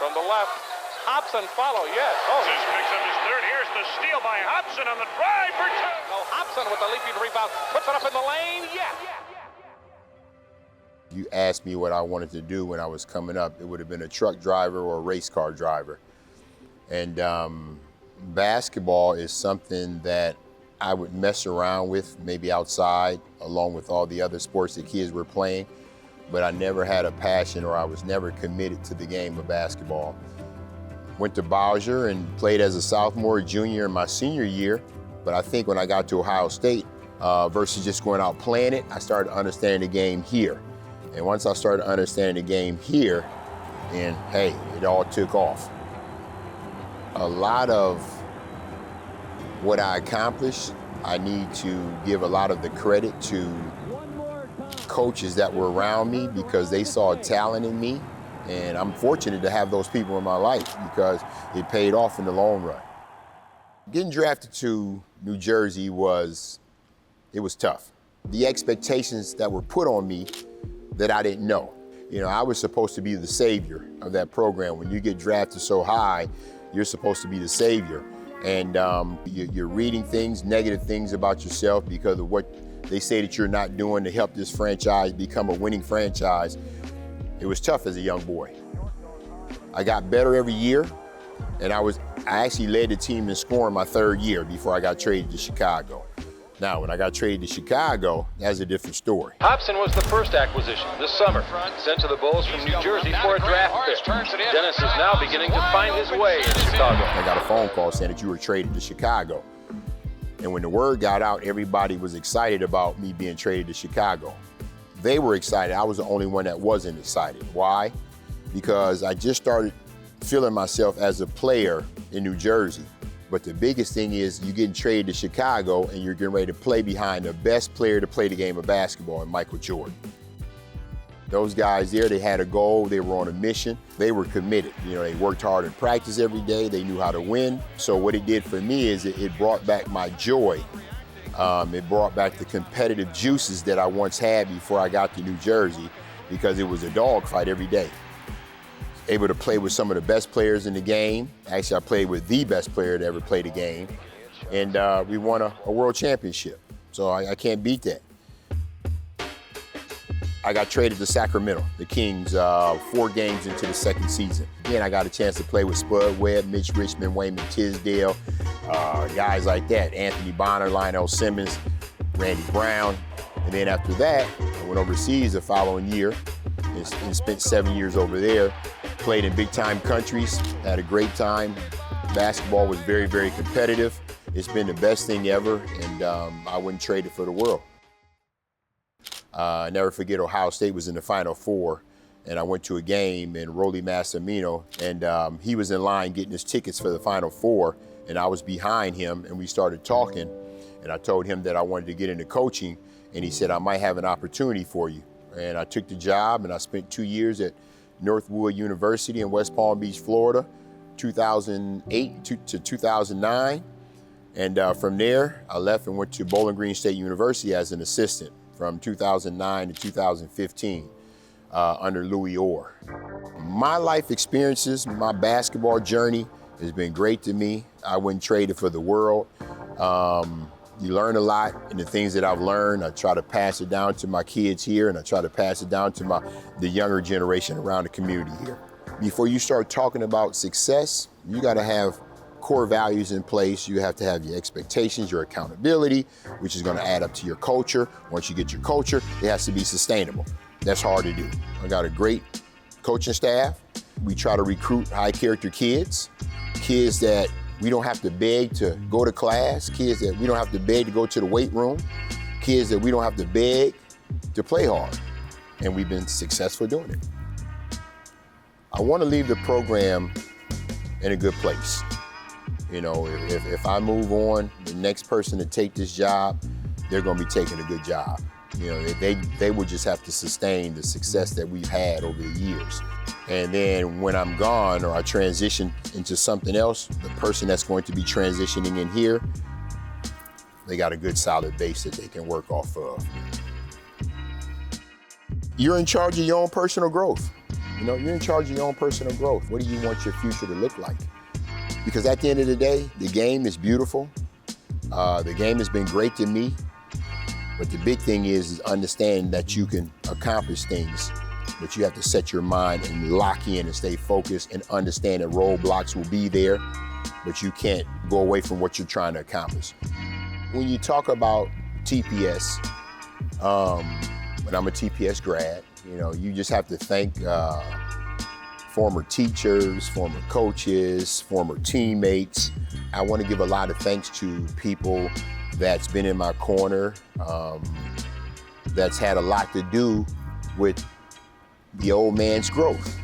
from the left. Hopson follow, yes. Oh, This picks up his third. Here's the steal by Hopson on the drive for two. oh, Hopson with the leaping rebound, puts it up in the lane, yeah. You asked me what I wanted to do when I was coming up, it would have been a truck driver or a race car driver. And basketball is something that I would mess around with, maybe outside, along with all the other sports that kids were playing, but I never had a passion, or I was never committed to the game of basketball. Went to Bowsher and played as a sophomore, junior, and my senior year, but I think when I got to Ohio State, versus just going out playing it, I started understanding the game here. And once I started understanding the game here, then hey, it all took off. A lot of what I accomplished, I need to give a lot of the credit to coaches that were around me because they saw talent in me. And I'm fortunate to have those people in my life because it paid off in the long run. Getting drafted to New Jersey was tough. The expectations that were put on me that I didn't know. You know, I was supposed to be the savior of that program. When you get drafted so high, you're supposed to be the savior. And you're reading things, negative things about yourself because of what they say that you're not doing to help this franchise become a winning franchise. It was tough as a young boy. I got better every year, and I actually led the team in scoring my third year before I got traded to Chicago. Now, when I got traded to Chicago, that's a different story. Hopson was the first acquisition this summer, sent to the Bulls from New Jersey for a draft pick. Dennis is now beginning to find his way in Chicago. I got a phone call saying that you were traded to Chicago. And when the word got out, everybody was excited about me being traded to Chicago. They were excited. I was the only one that wasn't excited. Why? Because I just started feeling myself as a player in New Jersey. But the biggest thing is you're getting traded to Chicago and you're getting ready to play behind the best player to play the game of basketball, Michael Jordan. Those guys there, they had a goal, they were on a mission, they were committed. You know, they worked hard in practice every day, they knew how to win. So what it did for me is it brought back my joy. It brought back the competitive juices that I once had before I got to New Jersey because it was a dogfight every day. Able to play with some of the best players in the game. Actually, I played with the best player to ever play the game. And we won a world championship. So I can't beat that. I got traded to Sacramento, the Kings, 4 games into the second season. Again, I got a chance to play with Spud Webb, Mitch Richmond, Wayman Tisdale, guys like that, Anthony Bonner, Lionel Simmons, Randy Brown. And then after that, I went overseas the following year and spent 7 years over there. Played in big-time countries, had a great time. Basketball was very, very competitive. It's been the best thing ever, and I wouldn't trade it for the world. I never forget Ohio State was in the Final Four, and I went to a game, and Rolly Massimino, and he was in line getting his tickets for the Final Four, and I was behind him, and we started talking, and I told him that I wanted to get into coaching, and he said, I might have an opportunity for you. And I took the job, and I spent 2 years at Northwood University in West Palm Beach, Florida, 2008 to 2009. And from there, I left and went to Bowling Green State University as an assistant from 2009 to 2015 under Louis Orr. My life experiences, my basketball journey has been great to me. I wouldn't trade it for the world. You learn a lot, and the things that I've learned, I try to pass it down to my kids here, and I try to pass it down to the younger generation around the community here. Before you start talking about success, you gotta have core values in place. You have to have your expectations, your accountability, which is gonna add up to your culture. Once you get your culture, it has to be sustainable. That's hard to do. I got a great coaching staff. We try to recruit high character kids that we don't have to beg to go to class, kids that we don't have to beg to go to the weight room, kids that we don't have to beg to play hard. And we've been successful doing it. I want to leave the program in a good place. You know, if I move on, the next person to take this job, they're going to be taking a good job. You know, they will just have to sustain the success that we've had over the years. And then when I'm gone or I transition into something else, the person that's going to be transitioning in here, they got a good solid base that they can work off of. You're in charge of your own personal growth. You know, you're in charge of your own personal growth. What do you want your future to look like? Because at the end of the day, the game is beautiful. The game has been great to me. But the big thing is understanding that you can accomplish things, but you have to set your mind and lock in and stay focused and understand that roadblocks will be there, but you can't go away from what you're trying to accomplish. When you talk about TPS, when I'm a TPS grad, you know, you just have to thank former teachers, former coaches, former teammates. I want to give a lot of thanks to people that's been in my corner, that's had a lot to do with the old man's growth.